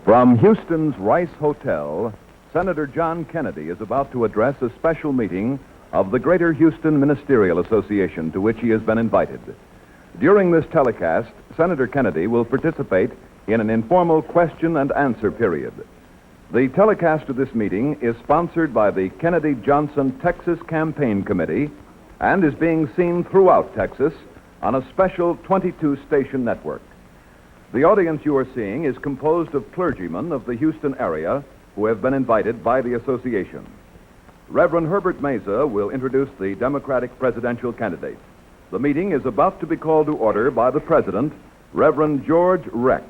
From Houston's Rice Hotel, Senator John Kennedy is about to address a special meeting of the Greater Houston Ministerial Association to which he has been invited. During this telecast, Senator Kennedy will participate in an informal question and answer period. The telecast of this meeting is sponsored by the Kennedy Johnson Texas Campaign Committee and is being seen throughout Texas on a special 22-station network. The audience you are seeing is composed of clergymen of the Houston area who have been invited by the association. Reverend Herbert Mesa will introduce the Democratic presidential candidate. The meeting is about to be called to order by the president, Reverend George Reck.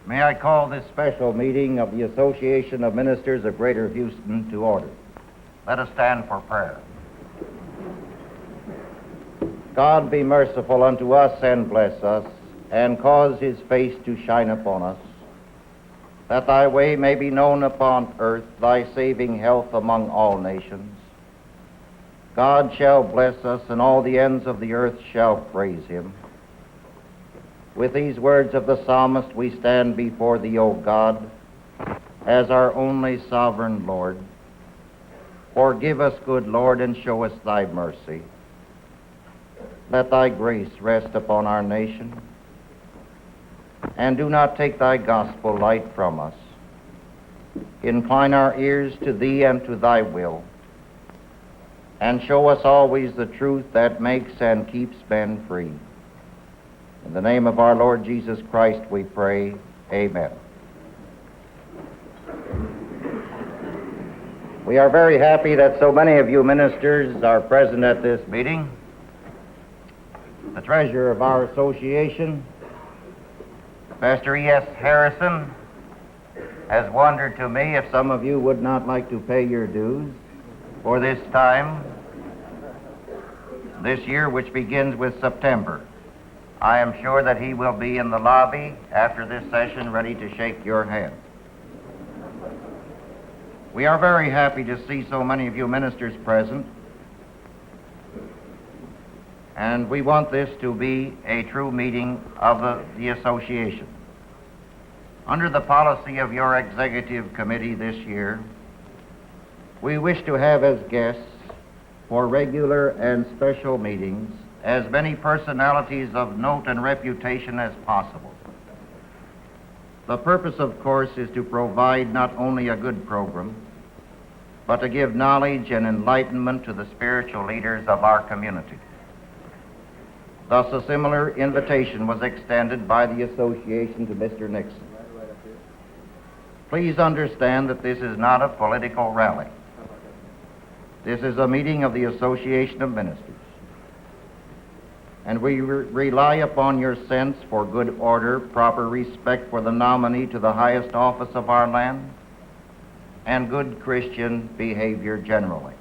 May I call this special meeting of the Association of Ministers of Greater Houston to order. Let us stand for prayer. God be merciful unto us and bless us, and cause his face to shine upon us, that thy way may be known upon earth, thy saving health among all nations. God shall bless us, and all the ends of the earth shall praise him. With these words of the psalmist, we stand before thee, O God, as our only sovereign Lord. Forgive us, good Lord, and show us thy mercy. Let thy grace rest upon our nation, and do not take thy gospel light from us. Incline our ears to thee and to thy will, and show us always the truth that makes and keeps men free. In the name of our Lord Jesus Christ we pray, amen. We are very happy that so many of you ministers are present at this meeting. The treasurer of our association, Pastor E.S. Harrison, has wondered to me if some of you would not like to pay your dues for this time, this year, which begins with September. I am sure that he will be in the lobby after this session ready to shake your hand. We are very happy to see so many of you ministers present, and we want this to be a true meeting of the association. Under the policy of your executive committee this year, we wish to have as guests for regular and special meetings as many personalities of note and reputation as possible. The purpose, of course, is to provide not only a good program, but to give knowledge and enlightenment to the spiritual leaders of our community. Thus, a similar invitation was extended by the association to Mr. Nixon. Please understand that this is not a political rally. This is a meeting of the Association of Ministers, and we rely upon your sense for good order, proper respect for the nominee to the highest office of our land, and good Christian behavior generally.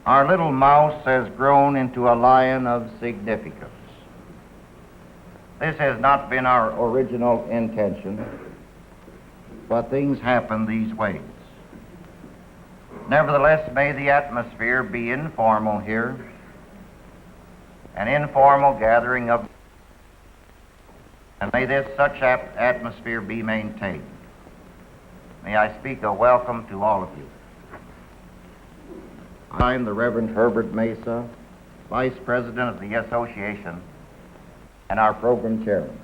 Our little mouse has grown into a lion of significance. This has not been our original intention, but things happen these ways. Nevertheless, may the atmosphere be informal here, an informal gathering of, and may this such atmosphere be maintained. May I speak a welcome to all of you. I'm the Reverend Herbert Mesa, Vice President of the Association and our Program Chairman.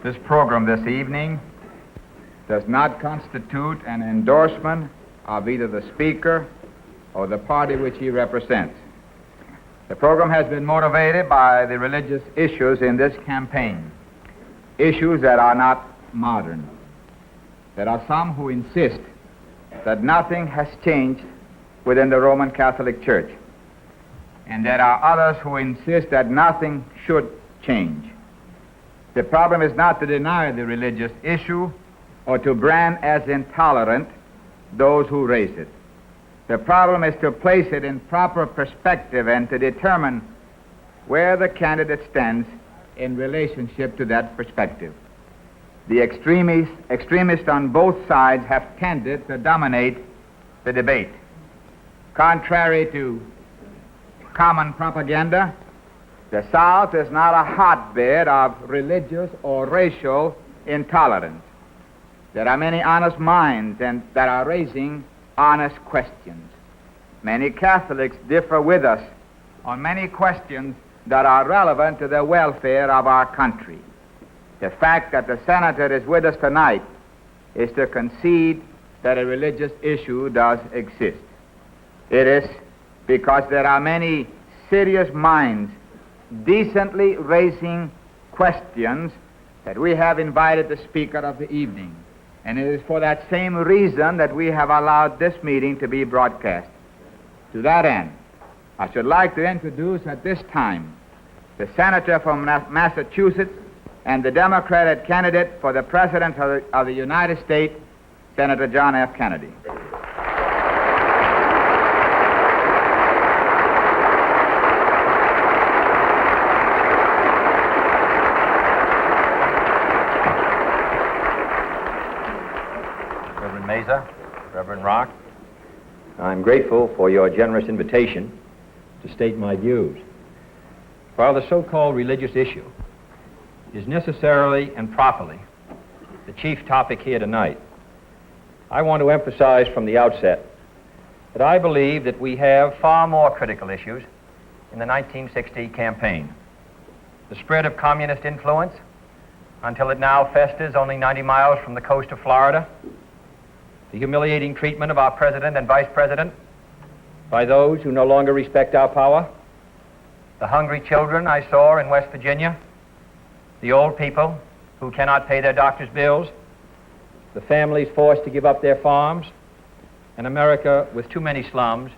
This program this evening does not constitute an endorsement of either the speaker or the party which he represents. The program has been motivated by the religious issues in this campaign, issues that are not modern. There are some who insist that nothing has changed within the Roman Catholic Church, and there are others who insist that nothing should change. The problem is not to deny the religious issue or to brand as intolerant those who raise it. The problem is to place it in proper perspective and to determine where the candidate stands in relationship to that perspective. The extremists on both sides have tended to dominate the debate. Contrary to common propaganda, the South is not a hotbed of religious or racial intolerance. There are many honest minds that are raising honest questions. Many Catholics differ with us on many questions that are relevant to the welfare of our country. The fact that the senator is with us tonight is to concede that a religious issue does exist. It is because there are many serious minds decently raising questions that we have invited the speaker of the evening. And it is for that same reason that we have allowed this meeting to be broadcast. To that end, I should like to introduce at this time the senator from Massachusetts and the Democratic candidate for the President of the United States, Senator John F. Kennedy. Reverend Mesa, Reverend Rock, I'm grateful for your generous invitation to state my views. While the so-called religious issue is necessarily and properly the chief topic here tonight, I want to emphasize from the outset that I believe that we have far more critical issues in the 1960 campaign. The spread of communist influence until it now festers only 90 miles from the coast of Florida, the humiliating treatment of our president and vice president by those who no longer respect our power, the hungry children I saw in West Virginia, the old people who cannot pay their doctor's bills, the families forced to give up their farms, and America with too many slums,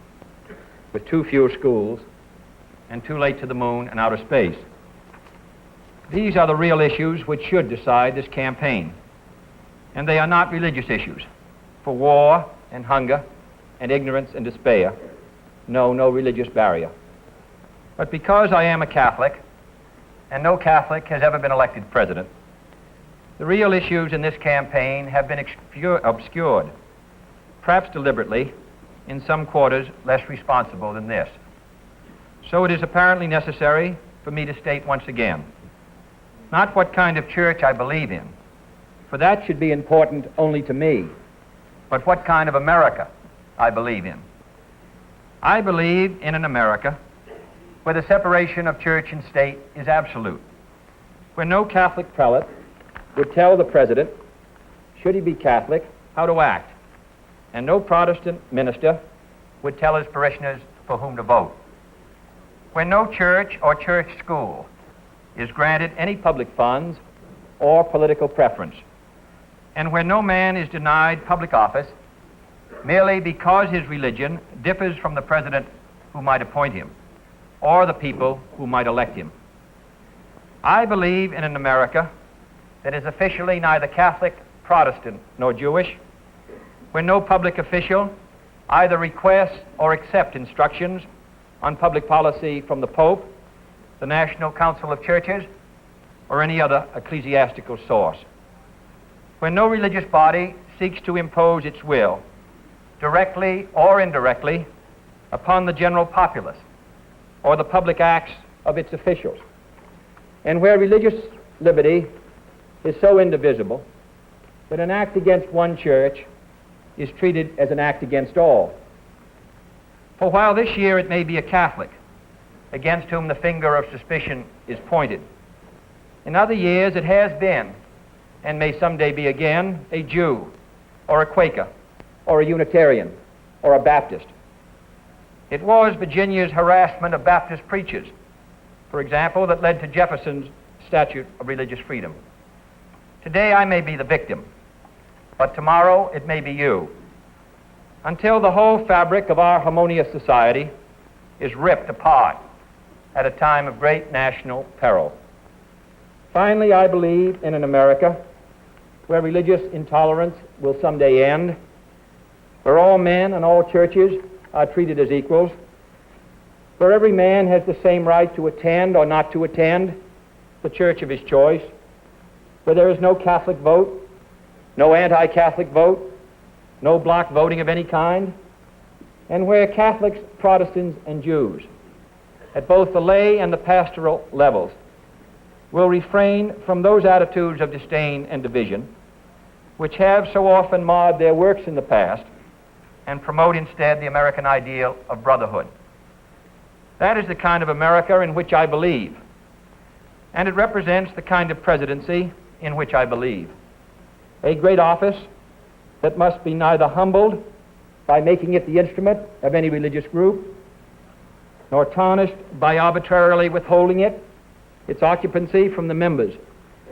with too few schools, and too late to the moon and outer space. These are the real issues which should decide this campaign, and they are not religious issues. For war and hunger and ignorance and despair, no religious barrier. But because I am a Catholic, and no Catholic has ever been elected president, the real issues in this campaign have been obscured, perhaps deliberately, in some quarters less responsible than this. So it is apparently necessary for me to state once again, not what kind of church I believe in, for that should be important only to me, but what kind of America I believe in. I believe in an America where the separation of church and state is absolute, where no Catholic prelate would tell the president, should he be Catholic, how to act, and no Protestant minister would tell his parishioners for whom to vote, where no church or church school is granted any public funds or political preference, and where no man is denied public office merely because his religion differs from the president who might appoint him or the people who might elect him. I believe in an America that is officially neither Catholic, Protestant, nor Jewish, where no public official either requests or accepts instructions on public policy from the Pope, the National Council of Churches, or any other ecclesiastical source, where no religious body seeks to impose its will, directly or indirectly, upon the general populace or the public acts of its officials, and where religious liberty is so indivisible that an act against one church is treated as an act against all. For while this year it may be a Catholic against whom the finger of suspicion is pointed, in other years it has been, and may someday be again, a Jew, or a Quaker, or a Unitarian, or a Baptist. It was Virginia's harassment of Baptist preachers, for example, that led to Jefferson's Statute of Religious Freedom. Today I may be the victim, but tomorrow it may be you, until the whole fabric of our harmonious society is ripped apart at a time of great national peril. Finally, I believe in an America where religious intolerance will someday end, where all men and all churches are treated as equals, where every man has the same right to attend or not to attend the church of his choice, where there is no Catholic vote, no anti-Catholic vote, no block voting of any kind, and where Catholics, Protestants, and Jews, at both the lay and the pastoral levels, will refrain from those attitudes of disdain and division which have so often marred their works in the past, and promote instead the American ideal of brotherhood. That is the kind of America in which I believe, and it represents the kind of presidency in which I believe. A great office that must be neither humbled by making it the instrument of any religious group, nor tarnished by arbitrarily withholding its occupancy from the members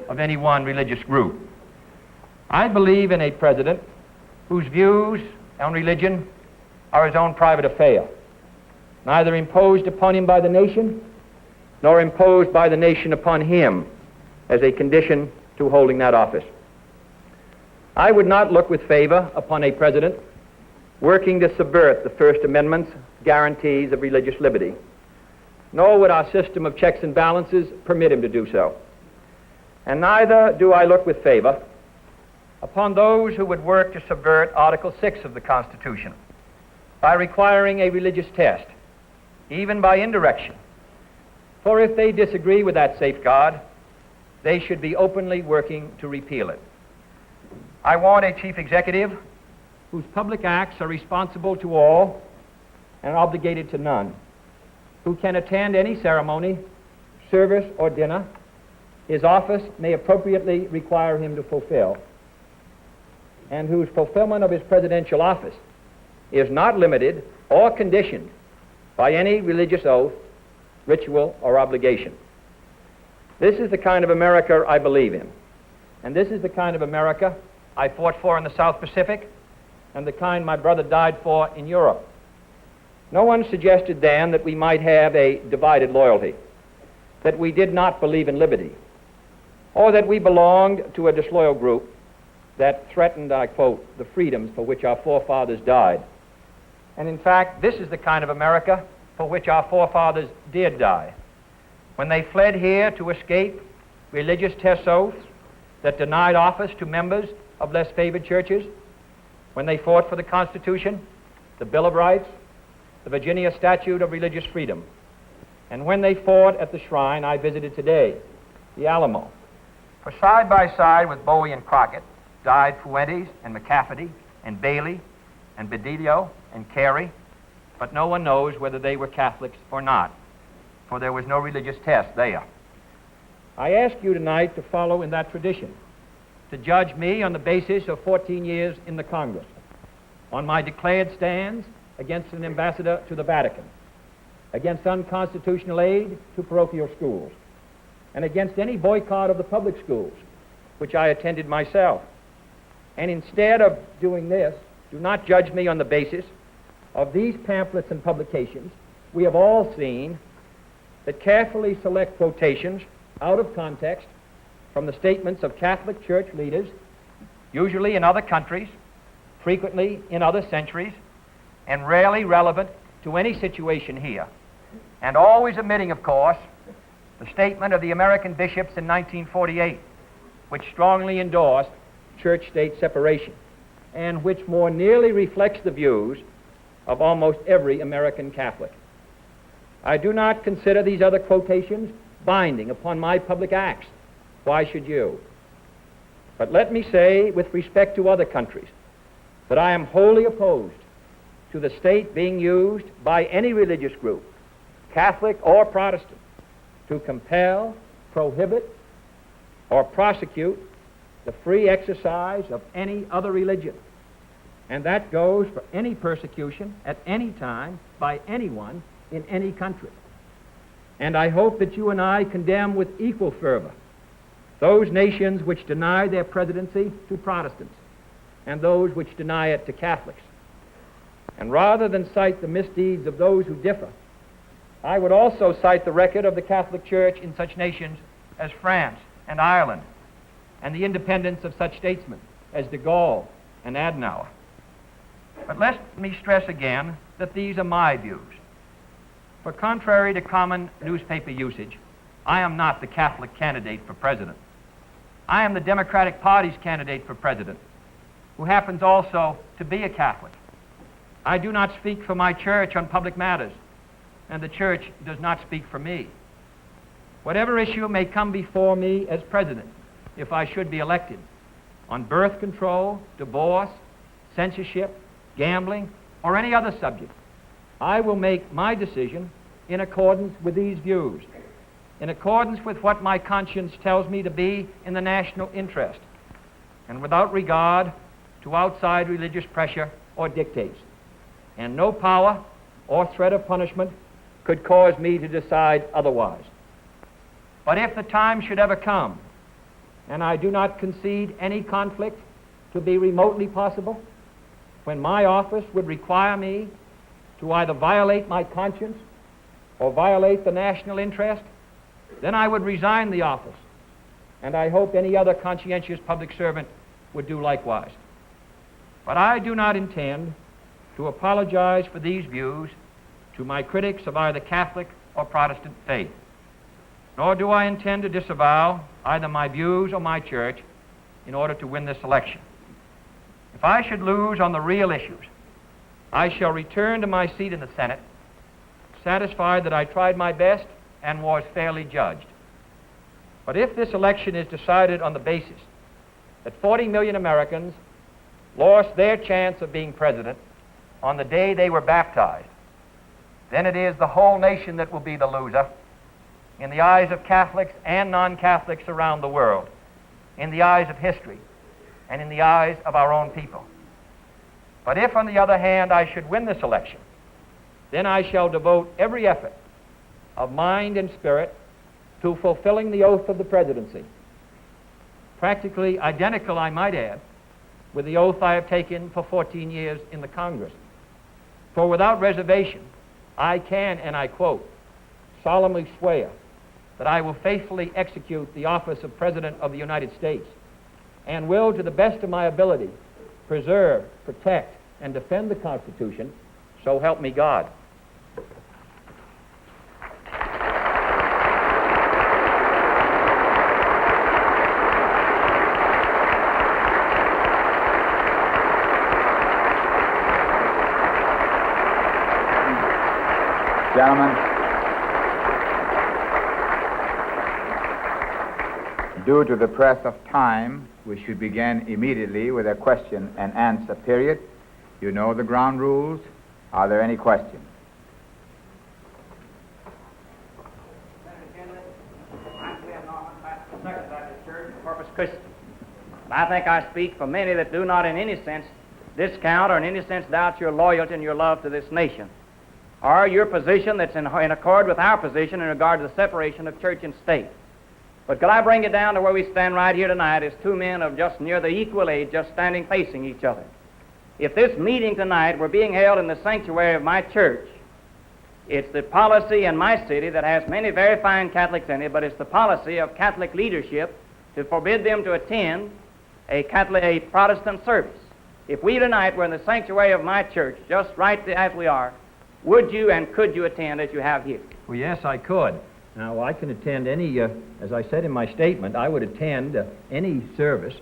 of any one religious group. I believe in a president whose views on religion are his own private affair, neither imposed upon him by the nation, nor imposed by the nation upon him as a condition to holding that office. I would not look with favor upon a president working to subvert the First Amendment's guarantees of religious liberty, nor would our system of checks and balances permit him to do so. And neither do I look with favor upon those who would work to subvert Article 6 of the Constitution by requiring a religious test, even by indirection. For if they disagree with that safeguard, they should be openly working to repeal it. I want a chief executive whose public acts are responsible to all and obligated to none, who can attend any ceremony, service, or dinner his office may appropriately require him to fulfill, and whose fulfillment of his presidential office is not limited or conditioned by any religious oath, ritual, or obligation. This is the kind of America I believe in, and this is the kind of America I fought for in the South Pacific, and the kind my brother died for in Europe. No one suggested then that we might have a divided loyalty, that we did not believe in liberty, or that we belonged to a disloyal group that threatened, I quote, the freedoms for which our forefathers died. And in fact, this is the kind of America for which our forefathers did die, when they fled here to escape religious test oaths that denied office to members of less favored churches, when they fought for the Constitution, the Bill of Rights, the Virginia Statute of Religious Freedom, and when they fought at the shrine I visited today, the Alamo. For side by side with Bowie and Crockett died Fuentes and McCafferty and Bailey and Bedillo and Carey, but no one knows whether they were Catholics or not, for there was no religious test there. I ask you tonight to follow in that tradition, to judge me on the basis of 14 years in the Congress, on my declared stands against an ambassador to the Vatican, against unconstitutional aid to parochial schools, and against any boycott of the public schools, which I attended myself. And instead of doing this, do not judge me on the basis of these pamphlets and publications. We have all seen that carefully select quotations out of context from the statements of Catholic Church leaders, usually in other countries, frequently in other centuries, and rarely relevant to any situation here, and always omitting, of course, the statement of the American bishops in 1948, which strongly endorsed church-state separation, and which more nearly reflects the views of almost every American Catholic. I do not consider these other quotations binding upon my public acts. Why should you? But let me say, with respect to other countries, that I am wholly opposed to the state being used by any religious group, Catholic or Protestant, to compel, prohibit, or prosecute the free exercise of any other religion. And that goes for any persecution at any time by anyone in any country. And I hope that you and I condemn with equal fervor those nations which deny their presidency to Protestants and those which deny it to Catholics. And rather than cite the misdeeds of those who differ, I would also cite the record of the Catholic Church in such nations as France and Ireland, and the independence of such statesmen as de Gaulle and Adenauer. But let me stress again that these are my views. For contrary to common newspaper usage, I am not the Catholic candidate for president. I am the Democratic Party's candidate for president, who happens also to be a Catholic. I do not speak for my church on public matters, and the church does not speak for me. Whatever issue may come before me as president, if I should be elected, on birth control, divorce, censorship, gambling, or any other subject, I will make my decision in accordance with these views, in accordance with what my conscience tells me to be in the national interest, and without regard to outside religious pressure or dictates. And no power or threat of punishment could cause me to decide otherwise. But if the time should ever come, and I do not concede any conflict to be remotely possible, when my office would require me to either violate my conscience or violate the national interest, then I would resign the office, and I hope any other conscientious public servant would do likewise. But I do not intend to apologize for these views to my critics of either Catholic or Protestant faith, nor do I intend to disavow either my views or my church in order to win this election. If I should lose on the real issues, I shall return to my seat in the Senate, satisfied that I tried my best and was fairly judged. But if this election is decided on the basis that 40 million Americans lost their chance of being president on the day they were baptized, then it is the whole nation that will be the loser in the eyes of Catholics and non-Catholics around the world, in the eyes of history, and in the eyes of our own people. But if, on the other hand, I should win this election, then I shall devote every effort of mind and spirit to fulfilling the oath of the presidency, practically identical, I might add, with the oath I have taken for 14 years in the Congress. For without reservation, I can, and I quote, solemnly swear that I will faithfully execute the office of President of the United States and will, to the best of my ability, preserve, protect, and defend the Constitution, so help me God. Gentlemen, due to the press of time, we should begin immediately with a question and answer period. You know the ground rules. Are there any questions? Corpus Christi. I think I speak for many that do not in any sense discount or in any sense doubt your loyalty and your love to this nation, or your position that's in accord with our position in regard to the separation of church and state. But could I bring it down to where we stand right here tonight as two men of just near the equal age, just standing facing each other? If this meeting tonight were being held in the sanctuary of my church, it's the policy in my city that has many very fine Catholics in it, but it's the policy of Catholic leadership to forbid them to attend a Protestant service. If we tonight were in the sanctuary of my church, just right as we are, would you and could you attend as you have here? Well, yes, I could. Now, I can attend any, as I said in my statement, I would attend any service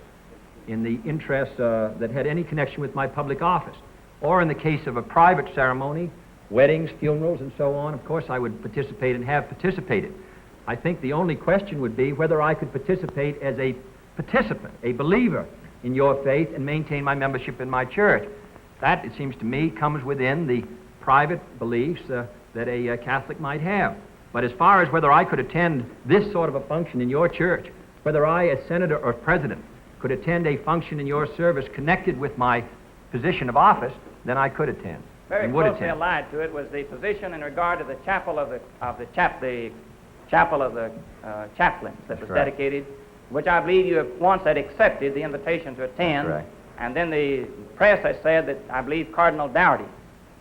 in the interest that had any connection with my public office. Or in the case of a private ceremony, weddings, funerals, and so on, of course I would participate and have participated. I think the only question would be whether I could participate as a participant, a believer in your faith, and maintain my membership in my church. That, it seems to me, comes within the private beliefs that a Catholic might have. But as far as whether I could attend this sort of a function in your church, whether I, as senator or president, could attend a function in your service connected with my position of office, then I could attend. Very and would closely attend. allied to it was the position in regard to the chapel of the chaplains that was right. dedicated, which I believe you have once had accepted the invitation to attend. That's right. And then the press has said that I believe Cardinal Dougherty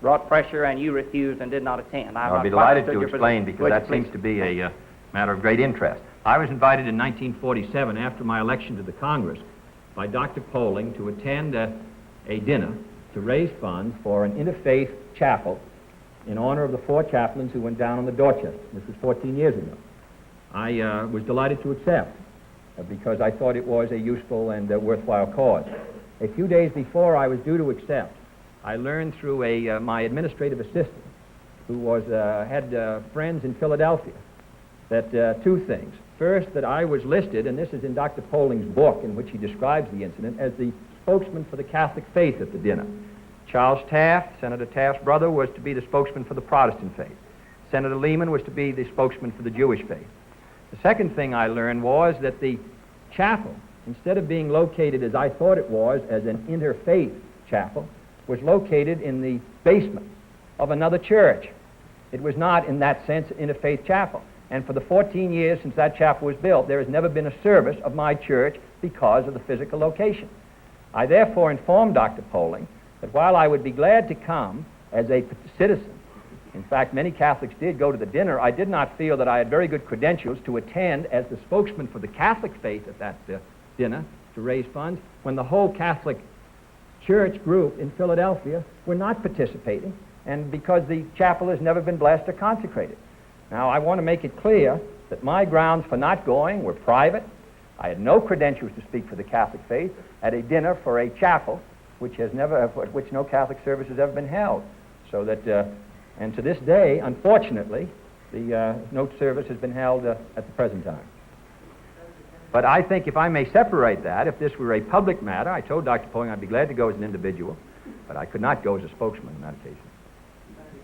brought pressure and you refused and did not attend. I'll be delighted to explain because that seems to be a matter of great interest. I was invited in 1947 after my election to the Congress by Dr. Poling to attend a dinner to raise funds for an interfaith chapel in honor of the 4 chaplains who went down on the Dorchester. This was 14 years ago. I was delighted to accept because I thought it was a useful and worthwhile cause. A few days before I was due to accept, I learned through my administrative assistant, who had friends in Philadelphia, that two things. First, that I was listed, and this is in Dr. Polling's book in which he describes the incident, as the spokesman for the Catholic faith at the dinner. Charles Taft, Senator Taft's brother, was to be the spokesman for the Protestant faith. Senator Lehman was to be the spokesman for the Jewish faith. The second thing I learned was that the chapel, instead of being located as I thought it was, as an interfaith chapel, was located in the basement of another church. It was not, in that sense, an interfaith chapel. And for the 14 years since that chapel was built, there has never been a service of my church because of the physical location. I therefore informed Dr. Polling that while I would be glad to come as a citizen, in fact, many Catholics did go to the dinner, I did not feel that I had very good credentials to attend as the spokesman for the Catholic faith at that dinner to raise funds, when the whole Catholic church group in Philadelphia were not participating, and because the chapel has never been blessed or consecrated. Now, I want to make it clear that my grounds for not going were private. I had no credentials to speak for the Catholic faith at a dinner for a chapel which has never, at which no Catholic service has ever been held. So that, and to this day, unfortunately, the no service has been held at the present time. But I think if I may separate that, if this were a public matter, I told Dr. Polling I'd be glad to go as an individual, but I could not go as a spokesman on that occasion.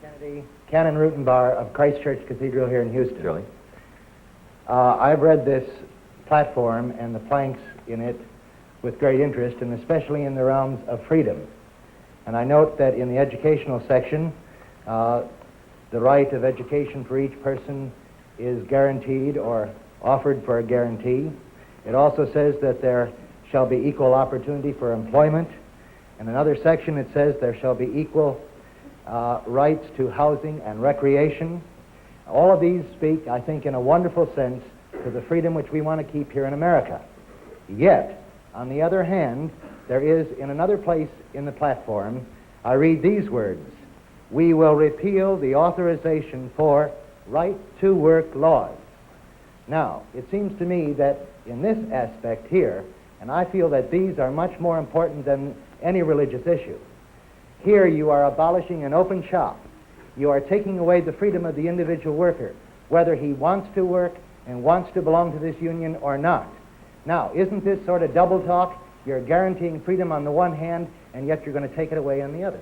Kennedy, Canon Rutenbar of Christ Church Cathedral here in Houston. Really? I've read this platform and the planks in it with great interest, and especially in the realms of freedom. And I note that in the educational section, the right of education for each person is guaranteed or offered for a guarantee. It also says that there shall be equal opportunity for employment. In another section it says there shall be equal rights to housing and recreation. All of these speak, I think, in a wonderful sense to the freedom which we want to keep here in America. Yet, on the other hand, there is, in another place in the platform, I read these words: we will repeal the authorization for right-to-work laws. Now, it seems to me that in this aspect here, and I feel that these are much more important than any religious issue, here you are abolishing an open shop. You are taking away the freedom of the individual worker, whether he wants to work and wants to belong to this union or not. Now, isn't this sort of double talk? You're guaranteeing freedom on the one hand, and yet you're going to take it away on the other.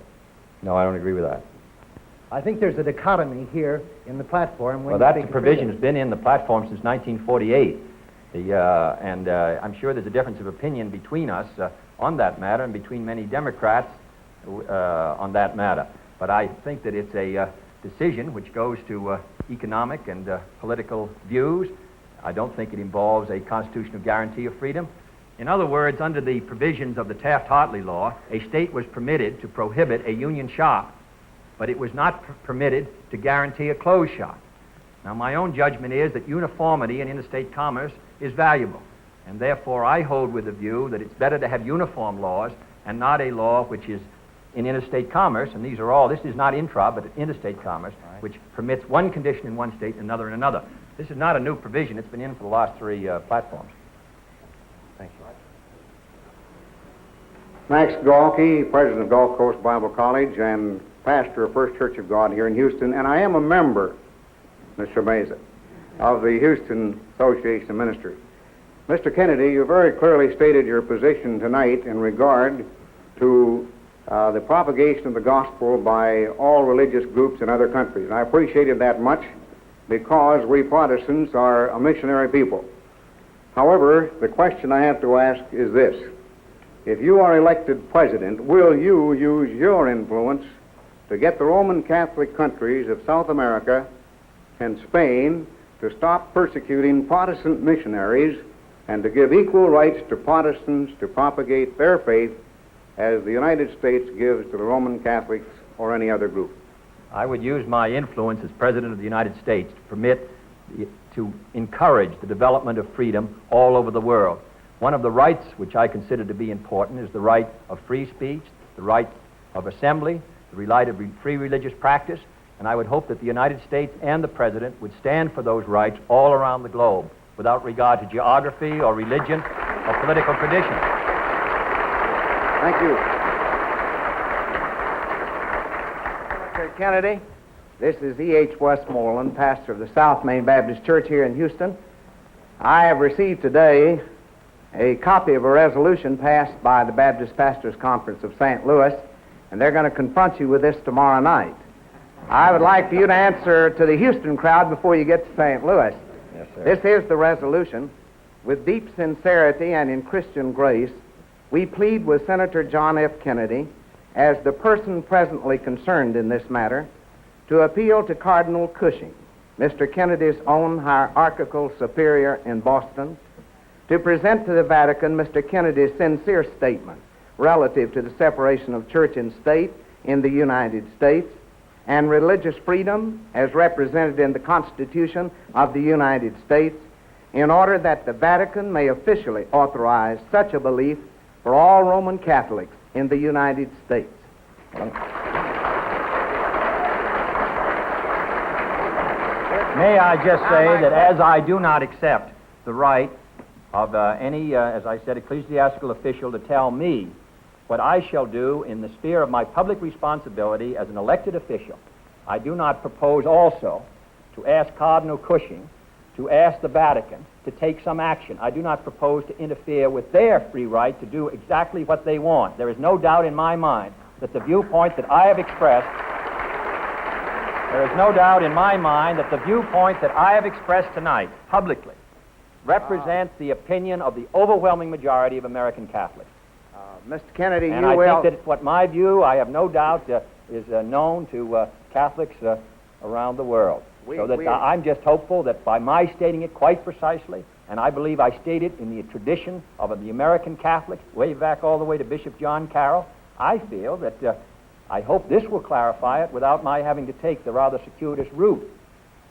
No, I don't agree with that. I think there's a dichotomy here in the platform. Well, that's a provision that's been in the platform since 1948. I'm sure there's a difference of opinion between us on that matter and between many Democrats on that matter. But I think that it's a decision which goes to economic and political views. I don't think it involves a constitutional guarantee of freedom. In other words, under the provisions of the Taft-Hartley law, a state was permitted to prohibit a union shop, but it was not permitted to guarantee a closed shop. Now, my own judgment is that uniformity in interstate commerce is valuable, and therefore I hold with the view that it's better to have uniform laws and not a law which is in interstate commerce, and these are all, this is not intra, but interstate commerce, right, which permits one condition in one state and another in another. This is not a new provision. It's been in for the last three platforms. Thank you. Max Galkey, president of Gulf Coast Bible College and pastor of First Church of God here in Houston, and I am a member, Mr. Meza, of the Houston Association of Ministers. Mr. Kennedy, you very clearly stated your position tonight in regard to the propagation of the gospel by all religious groups in other countries. And I appreciated that much because we Protestants are a missionary people. However, the question I have to ask is this: if you are elected president, will you use your influence to get the Roman Catholic countries of South America and Spain to stop persecuting Protestant missionaries and to give equal rights to Protestants to propagate their faith as the United States gives to the Roman Catholics or any other group? I would use my influence as President of the United States to encourage the development of freedom all over the world. One of the rights which I consider to be important is the right of free speech, the right of assembly, the right of free religious practice, and I would hope that the United States and the President would stand for those rights all around the globe, without regard to geography or religion or political tradition. Thank you. Senator Kennedy. This is E.H. Westmoreland, pastor of the South Main Baptist Church here in Houston. I have received today a copy of a resolution passed by the Baptist Pastors Conference of St. Louis, and they're going to confront you with this tomorrow night. I would like for you to answer to the Houston crowd before you get to St. Louis. Yes, sir. This is the resolution. With deep sincerity and in Christian grace, we plead with Senator John F. Kennedy, as the person presently concerned in this matter, to appeal to Cardinal Cushing, Mr. Kennedy's own hierarchical superior in Boston, to present to the Vatican Mr. Kennedy's sincere statement relative to the separation of church and state in the United States and religious freedom as represented in the Constitution of the United States, in order that the Vatican may officially authorize such a belief for all Roman Catholics in the United States. May I just say that as I do not accept the right of any, as I said, ecclesiastical official to tell me what I shall do in the sphere of my public responsibility as an elected official, I do not propose also to ask Cardinal Cushing to ask the Vatican to take some action. I do not propose to interfere with their free right to do exactly what they want. There is no doubt in my mind that the viewpoint that I have expressed, tonight publicly represents the opinion of the overwhelming majority of American Catholics. Mr. Kennedy, and you I will... think that what my view, I have no doubt, is known to Catholics around the world. I'm just hopeful that by my stating it quite precisely, and I believe I state it in the tradition of the American Catholics, way back all the way to Bishop John Carroll, I feel that I hope this will clarify it without my having to take the rather circuitous route.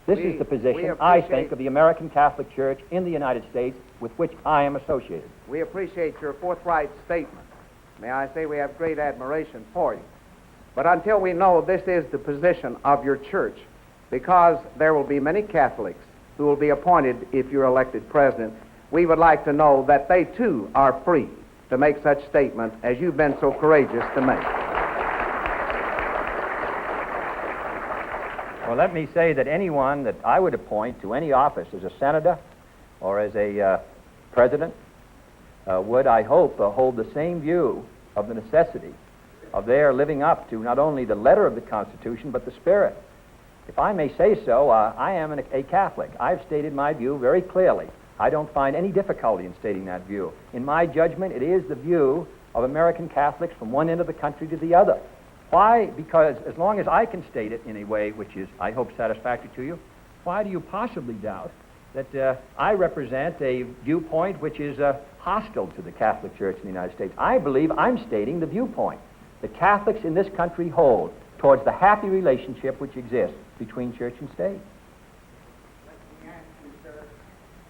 This is the position, I think, of the American Catholic Church in the United States with which I am associated. We appreciate your forthright statement. May I say we have great admiration for you. But until we know this is the position of your church, because there will be many Catholics who will be appointed if you're elected president, we would like to know that they too are free to make such statements as you've been so courageous to make. Well, let me say that anyone that I would appoint to any office as a senator or as a president would, I hope, hold the same view of the necessity of their living up to not only the letter of the Constitution, but the spirit. If I may say so, I am a Catholic. I've stated my view very clearly. I don't find any difficulty in stating that view. In my judgment, it is the view of American Catholics from one end of the country to the other. Why? Because as long as I can state it in a way which is, I hope, satisfactory to you, why do you possibly doubt that I represent a viewpoint which is hostile to the Catholic Church in the United States? I believe I'm stating the viewpoint the Catholics in this country hold towards the happy relationship which exists between church and state.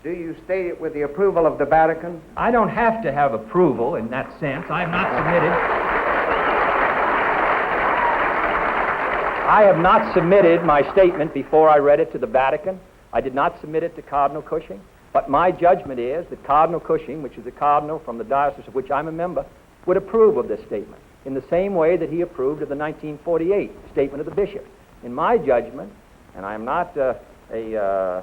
Do you state it with the approval of the Vatican? I don't have to have approval in that sense. I have not submitted my statement before I read it to the Vatican. I did not submit it to Cardinal Cushing. But my judgment is that Cardinal Cushing, which is a cardinal from the diocese of which I'm a member, would approve of this statement in the same way that he approved of the 1948 statement of the bishops. In my judgment, and I am not a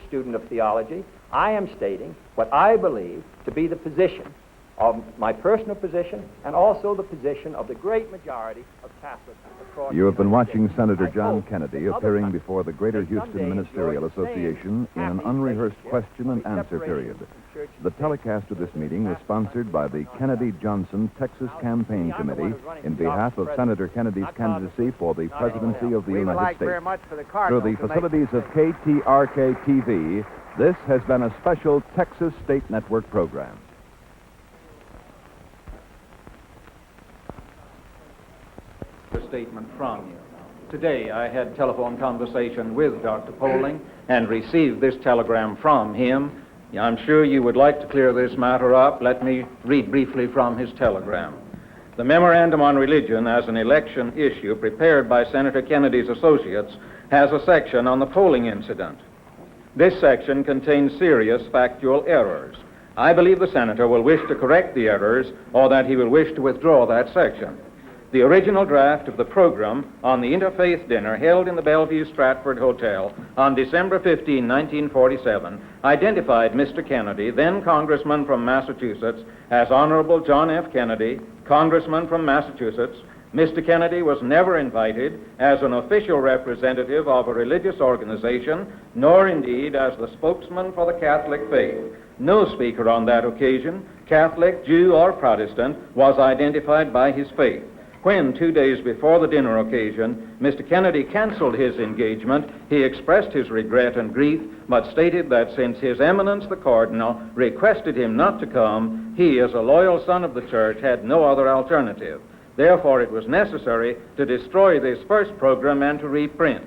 student of theology, I am stating what I believe to be the position of my personal position and also the position of the great majority of Catholics across. You have been watching Senator John Kennedy appearing before the Greater Houston Ministerial Association in an unrehearsed question and answer period. The telecast of this meeting was sponsored by the Kennedy-Johnson Texas Campaign Committee in behalf of Senator Kennedy's candidacy for the presidency of the United States. Through the facilities of KTRK-TV, this has been a special Texas State Network program. A statement from you. Today I had telephone conversation with Dr. Poling and received this telegram from him. I'm sure you would like to clear this matter up. Let me read briefly from his telegram. The memorandum on religion as an election issue prepared by Senator Kennedy's associates has a section on the polling incident. This section contains serious factual errors. I believe the senator will wish to correct the errors or that he will wish to withdraw that section. the original draft of the program on the interfaith dinner held in the Bellevue Stratford Hotel on December 15, 1947, identified Mr. Kennedy, then Congressman from Massachusetts, as Honorable John F. Kennedy, Congressman from Massachusetts. Mr. Kennedy was never invited as an official representative of a religious organization, nor indeed as the spokesman for the Catholic faith. No speaker on that occasion, Catholic, Jew, or Protestant, was identified by his faith. When, 2 days before the dinner occasion, Mr. Kennedy canceled his engagement, he expressed his regret and grief, but stated that since His Eminence the Cardinal requested him not to come, he, as a loyal son of the Church, had no other alternative. Therefore, it was necessary to destroy this first program and to reprint.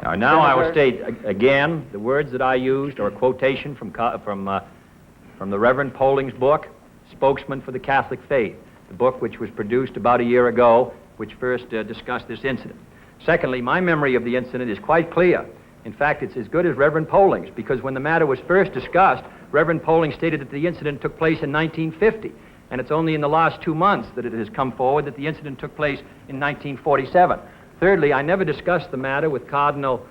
Now I will state again the words that I used are a quotation from the Reverend Polling's book, Spokesman for the Catholic Faith, the book which was produced about a year ago, which first discussed this incident. Secondly, my memory of the incident is quite clear. In fact, it's as good as Reverend Polling's, because when the matter was first discussed, Reverend Polling stated that the incident took place in 1950. And it's only in the last 2 months that it has come forward that the incident took place in 1947. Thirdly, I never discussed the matter with Cardinal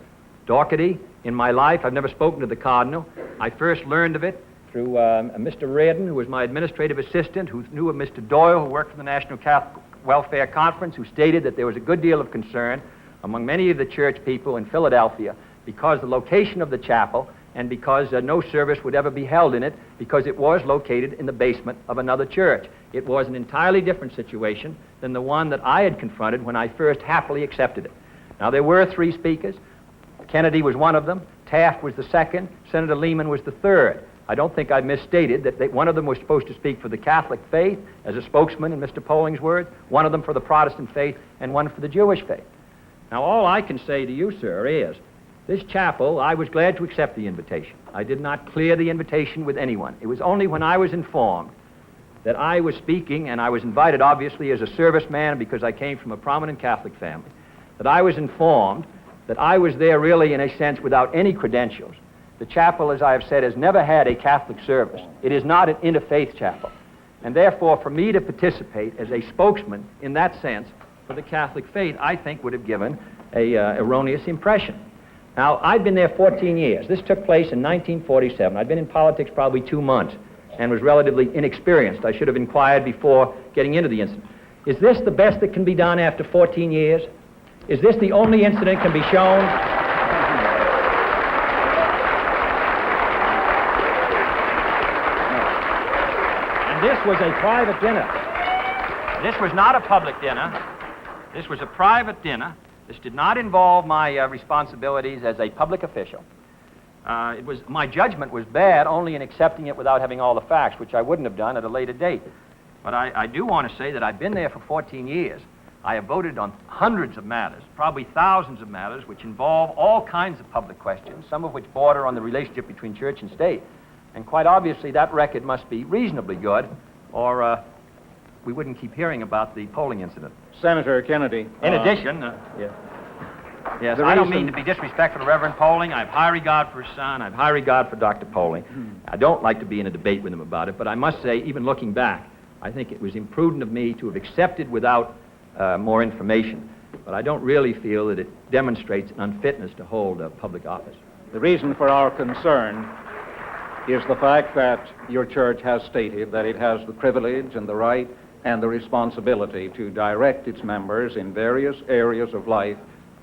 Doherty in my life. I've never spoken to the Cardinal. I first learned of it through Mr. Reardon, who was my administrative assistant, who knew of Mr. Doyle, who worked for the National Catholic Welfare Conference, who stated that there was a good deal of concern among many of the church people in Philadelphia because the location of the chapel and because no service would ever be held in it because it was located in the basement of another church. It was an entirely different situation than the one that I had confronted when I first happily accepted it. Now, there were 3 speakers. Kennedy was one of them. Taft was the second. Senator Lehman was the third. I don't think I misstated that one of them was supposed to speak for the Catholic faith as a spokesman in Mr. Polling's words, one of them for the Protestant faith, and one for the Jewish faith. Now, all I can say to you, sir, is this chapel, I was glad to accept the invitation. I did not clear the invitation with anyone. It was only when I was informed that I was speaking, and I was invited, obviously, as a serviceman because I came from a prominent Catholic family, that I was informed that I was there really, in a sense, without any credentials. The chapel, as I have said, has never had a Catholic service. It is not an interfaith chapel. And therefore, for me to participate as a spokesman in that sense for the Catholic faith, I think would have given an erroneous impression. Now, I've been there 14 years. This took place in 1947. I'd been in politics probably 2 months and was relatively inexperienced. I should have inquired before getting into the incident. Is this the best that can be done after 14 years? Is this the only incident that can be shown? And this was a private dinner. This was not a public dinner. This was a private dinner. This did not involve my responsibilities as a public official. My judgment was bad only in accepting it without having all the facts, which I wouldn't have done at a later date. But I do want to say that I've been there for 14 years. I have voted on hundreds of matters, probably thousands of matters, which involve all kinds of public questions, some of which border on the relationship between church and state. And quite obviously, that record must be reasonably good, or we wouldn't keep hearing about the polling incident. Senator Kennedy. In addition, yes, I don't mean to be disrespectful to Reverend Polling. I have high regard for his son. I have high regard for Dr. Polling. I don't like to be in a debate with him about it, but I must say, even looking back, I think it was imprudent of me to have accepted without more information. But I don't really feel that it demonstrates an unfitness to hold a public office. The reason for our concern is the fact that your church has stated that it has the privilege and the right and the responsibility to direct its members in various areas of life,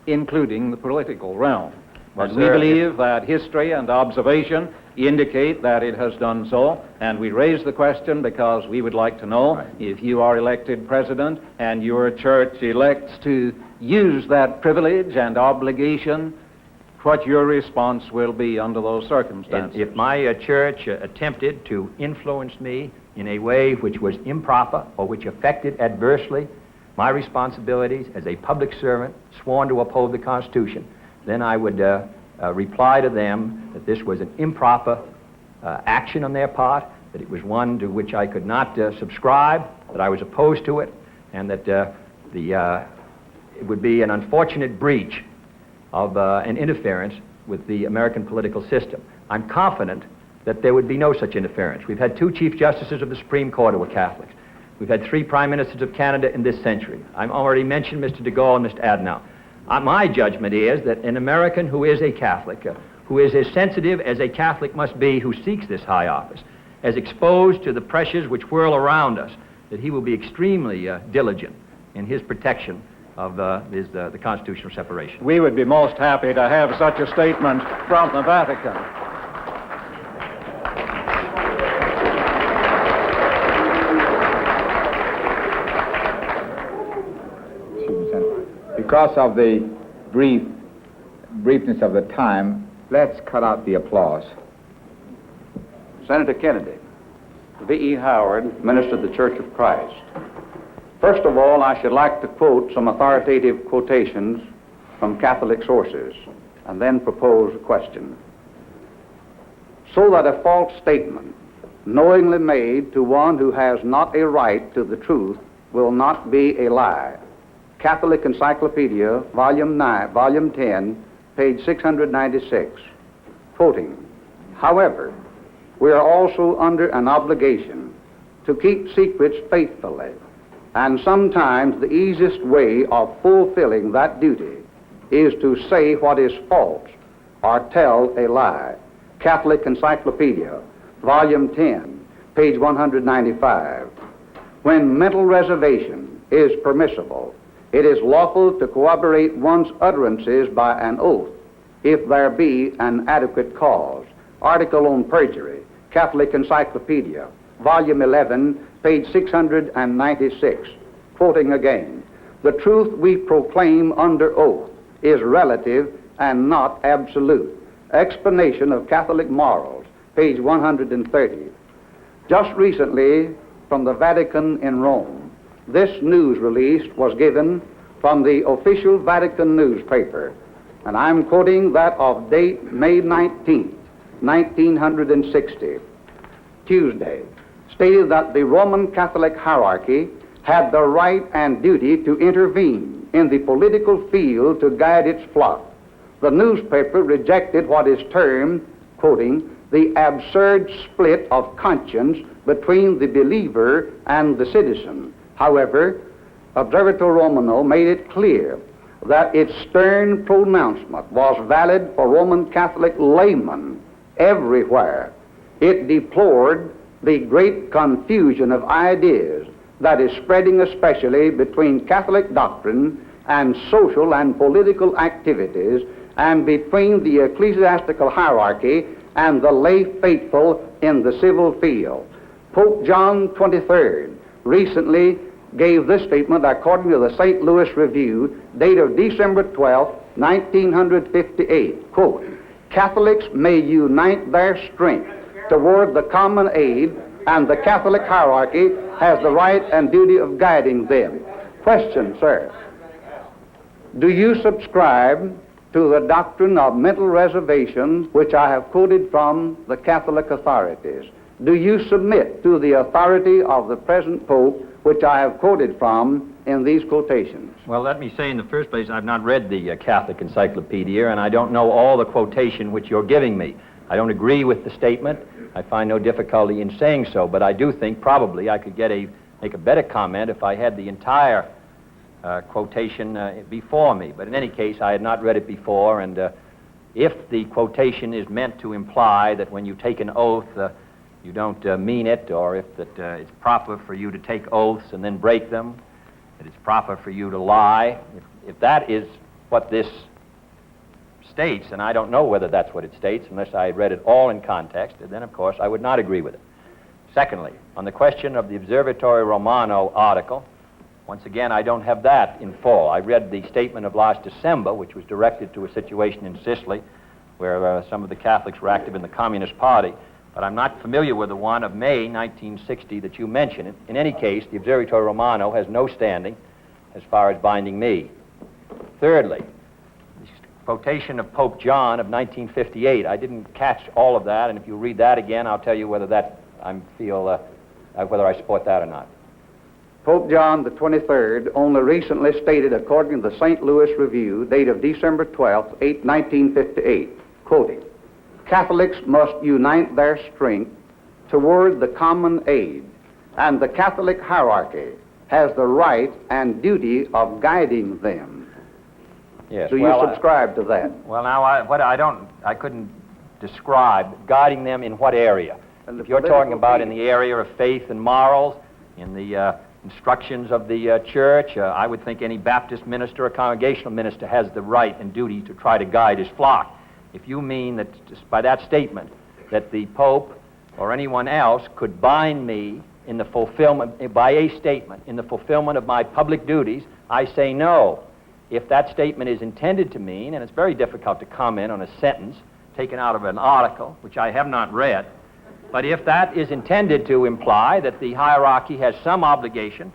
including the political realm. Well, and we believe that history and observation indicate that it has done so, and we raise the question because we would like to know if you are elected president and your church elects to use that privilege and obligation, what your response will be under those circumstances. If my church attempted to influence me in a way which was improper or which affected adversely my responsibilities as a public servant sworn to uphold the Constitution, then I would reply to them that this was an improper action on their part, that it was one to which I could not subscribe, that I was opposed to it, and that it would be an unfortunate breach of an interference with the American political system. I'm confident that there would be no such interference. We've had 2 Chief Justices of the Supreme Court who were Catholics. We've had 3 prime ministers of Canada in this century. I've already mentioned Mr. de Gaulle and Mr. Adenauer. My judgment is that an American who is a Catholic, who is as sensitive as a Catholic must be who seeks this high office, as exposed to the pressures which whirl around us, that he will be extremely diligent in his protection of the constitutional separation. We would be most happy to have such a statement from the Vatican. Because of the briefness of the time, let's cut out the applause. Senator Kennedy, V.E. Howard, Minister of the Church of Christ. First of all, I should like to quote some authoritative quotations from Catholic sources, and then propose a question. So that a false statement, knowingly made to one who has not a right to the truth, will not be a lie. Catholic Encyclopedia, Volume 10, page 696. Quoting, however, we are also under an obligation to keep secrets faithfully, and sometimes the easiest way of fulfilling that duty is to say what is false or tell a lie. Catholic Encyclopedia, Volume 10, page 195. When mental reservation is permissible, it is lawful to corroborate one's utterances by an oath, if there be an adequate cause. Article on perjury, Catholic Encyclopedia, Volume 11, page 696. Quoting again, the truth we proclaim under oath is relative and not absolute. Explanation of Catholic Morals, page 130. Just recently, from the Vatican in Rome, this news release was given from the official Vatican newspaper, and I'm quoting that of date May 19th, 1960, Tuesday, stated that the Roman Catholic hierarchy had the right and duty to intervene in the political field to guide its flock. The newspaper rejected what is termed, quoting, the absurd split of conscience between the believer and the citizen. However, Observator Romano made it clear that its stern pronouncement was valid for Roman Catholic laymen everywhere. It deplored the great confusion of ideas that is spreading especially between Catholic doctrine and social and political activities, and between the ecclesiastical hierarchy and the lay faithful in the civil field. Pope John XXIII recently gave this statement according to the St. Louis Review, date of December 12, 1958, quote, Catholics may unite their strength toward the common aid, and the Catholic hierarchy has the right and duty of guiding them. Question, sir. Do you subscribe to the doctrine of mental reservations, which I have quoted from the Catholic authorities? Do you submit to the authority of the present Pope, which I have quoted from in these quotations? Well, let me say in the first place, I've not read the Catholic Encyclopedia, and I don't know all the quotation which you're giving me. I don't agree with the statement. I find no difficulty in saying so, but I do think probably I could make a better comment if I had the entire quotation before me. But in any case, I had not read it before, and if the quotation is meant to imply that when you take an oath, you don't mean it, or if that it's proper for you to take oaths and then break them, that it's proper for you to lie, if that is what this states, and I don't know whether that's what it states unless I had read it all in context, then of course I would not agree with it. Secondly, on the question of the Observatory Romano article, once again, I don't have that in full. I read the statement of last December, which was directed to a situation in Sicily where some of the Catholics were active in the Communist Party, but I'm not familiar with the one of May 1960 that you mentioned. In any case, the Observatory Romano has no standing as far as binding me. Thirdly, the quotation of Pope John of 1958, I didn't catch all of that, and if you read that again, I'll tell you whether whether I support that or not. Pope John the 23rd only recently stated, according to the St. Louis Review, date of December 12, 1958, quoting, Catholics must unite their strength toward the common aid, and the Catholic hierarchy has the right and duty of guiding them. Yes. Do you subscribe to that? Well, now, I couldn't describe guiding them in what area. And If you're talking about in the area of faith and morals, in the instructions of the church, I would think any Baptist minister or congregational minister has the right and duty to try to guide his flock. If you mean that just by that statement that the Pope or anyone else could bind me in the fulfillment, by a statement, in the fulfillment of my public duties, I say no. If that statement is intended to mean, and it's very difficult to comment on a sentence taken out of an article, which I have not read, but if that is intended to imply that the hierarchy has some obligation,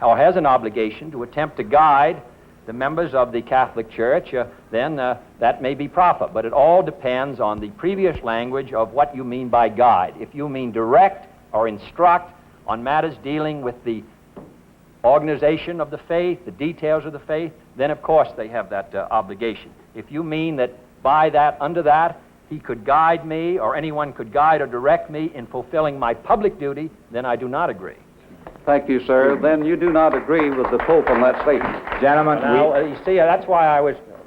or has an obligation to attempt to guide the members of the Catholic Church, then that may be proper. But it all depends on the previous language of what you mean by guide. If you mean direct or instruct on matters dealing with the organization of the faith, the details of the faith, then of course they have that obligation. If you mean that by that, under that, he could guide me, or anyone could guide or direct me in fulfilling my public duty, then I do not agree. Thank you, sir. Then you do not agree with the Pope on that statement. Gentlemen, Now, you see, that's why I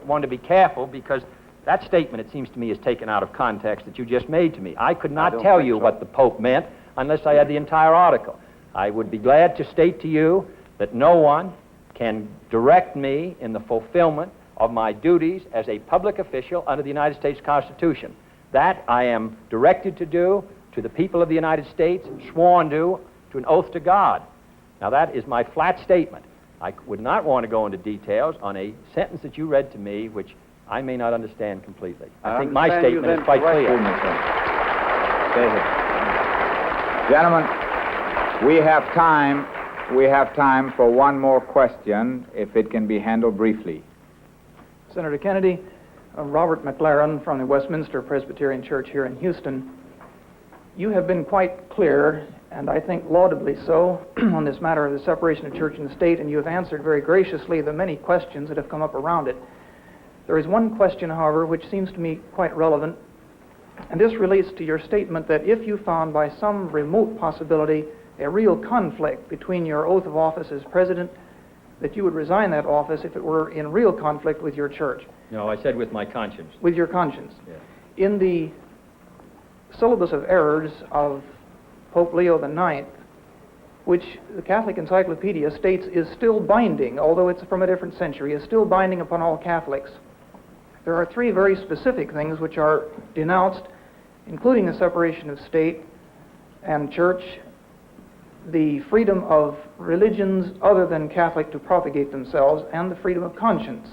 wanted to be careful, because that statement, it seems to me, is taken out of context that you just made to me. I could not tell you what the Pope meant unless I had the entire article. I would be glad to state to you that no one can direct me in the fulfillment of my duties as a public official under the United States Constitution. That I am directed to do to the people of the United States, sworn to an oath to God. Now that is my flat statement. I would not want to go into details on a sentence that you read to me, which I may not understand completely. I think my statement is quite clear. Stay here. Gentlemen, we have time for one more question, if it can be handled briefly. Senator Kennedy, Robert McLaren from the Westminster Presbyterian Church here in Houston. You have been quite clear, and I think laudably so, on this matter of the separation of church and state, and you have answered very graciously the many questions that have come up around it. There is one question, however, which seems to me quite relevant, and this relates to your statement that if you found by some remote possibility a real conflict between your oath of office as president, that you would resign that office if it were in real conflict with your church. No, I said with my conscience. With your conscience. Yeah. In the syllabus of errors of Pope Leo IX, which the Catholic Encyclopedia states is still binding, although it's from a different century, is still binding upon all Catholics, there are three very specific things which are denounced, including the separation of state and church, the freedom of religions other than Catholic to propagate themselves, and the freedom of conscience.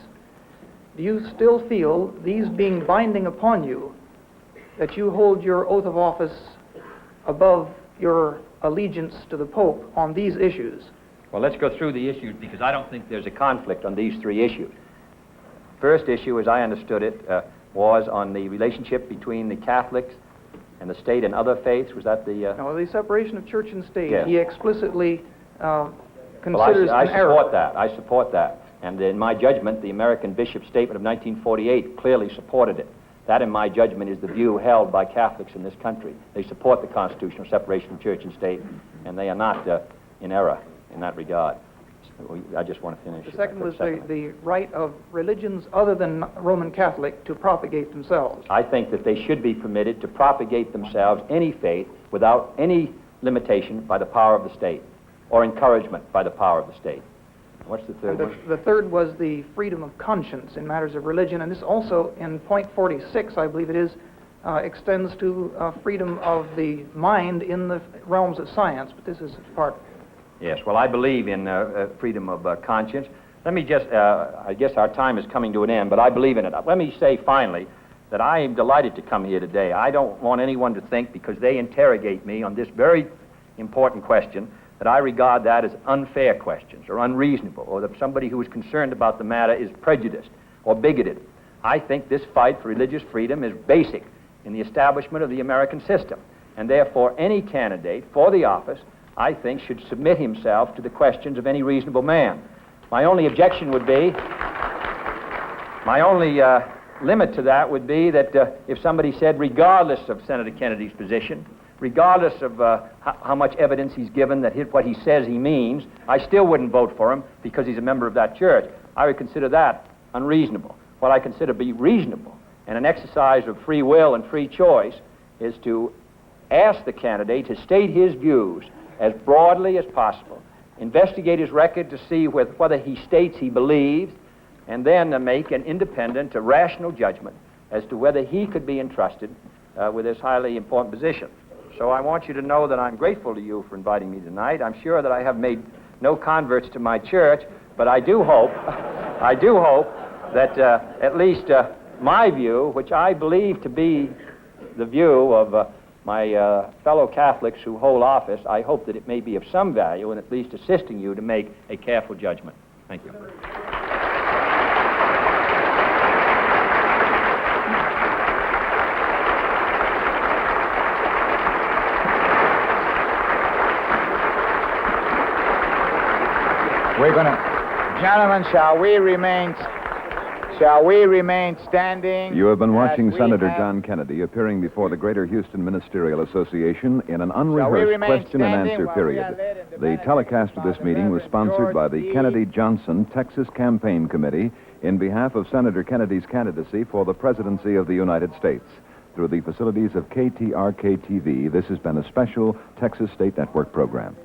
Do you still feel, these being binding upon you, that you hold your oath of office above your allegiance to the Pope on these issues? Well, let's go through the issues, because I don't think there's a conflict on these three issues. First issue, as I understood it, was on the relationship between the Catholics and the state and other faiths. Was that the... No, the separation of church and state. Yes. He explicitly considers Well, I an error. support that. I support that. And in my judgment, the American Bishop's Statement of 1948 clearly supported it. That, in my judgment, is the view held by Catholics in this country. They support the constitutional separation of church and state, and they are not in error in that regard. So I just want to finish. The second was the right of religions other than Roman Catholic to propagate themselves. I think that they should be permitted to propagate themselves, any faith, without any limitation by the power of the state, or encouragement by the power of the state. What's the third one? The third was the freedom of conscience in matters of religion, and this also, in point 46, I believe it is, extends to freedom of the mind in the realms of science, but this is part. Yes, well, I believe in freedom of conscience. Let me just, I guess our time is coming to an end, but I believe in it. Let me say finally that I am delighted to come here today. I don't want anyone to think, because they interrogate me on this very important question, that I regard that as unfair questions or unreasonable, or that somebody who is concerned about the matter is prejudiced or bigoted. I think this fight for religious freedom is basic in the establishment of the American system, and therefore any candidate for the office, I think, should submit himself to the questions of any reasonable man. My only objection would be, my only limit to that would be that if somebody said, regardless of Senator Kennedy's position, regardless of how much evidence he's given that what he says he means, I still wouldn't vote for him because he's a member of that church. I would consider that unreasonable. What I consider to be reasonable and an exercise of free will and free choice is to ask the candidate to state his views as broadly as possible, investigate his record to see whether he states he believes, and then make an independent, a rational judgment as to whether he could be entrusted with this highly important position. So I want you to know that I'm grateful to you for inviting me tonight. I'm sure that I have made no converts to my church, but I do hope, that at least my view, which I believe to be the view of my fellow Catholics who hold office, I hope that it may be of some value in at least assisting you to make a careful judgment. Thank you. We're going to, gentlemen, shall we remain standing? You have been watching as Senator have- John Kennedy appearing before the Greater Houston Ministerial Association in an Shall we unrehearsed remain question and standing answer while we are period. led into The benediction telecast of by this the meeting was Reverend sponsored by George the E. Kennedy Johnson Texas Campaign Committee in behalf of Senator Kennedy's candidacy for the presidency of the United States. Through the facilities of KTRK-TV, this has been a special Texas State Network program.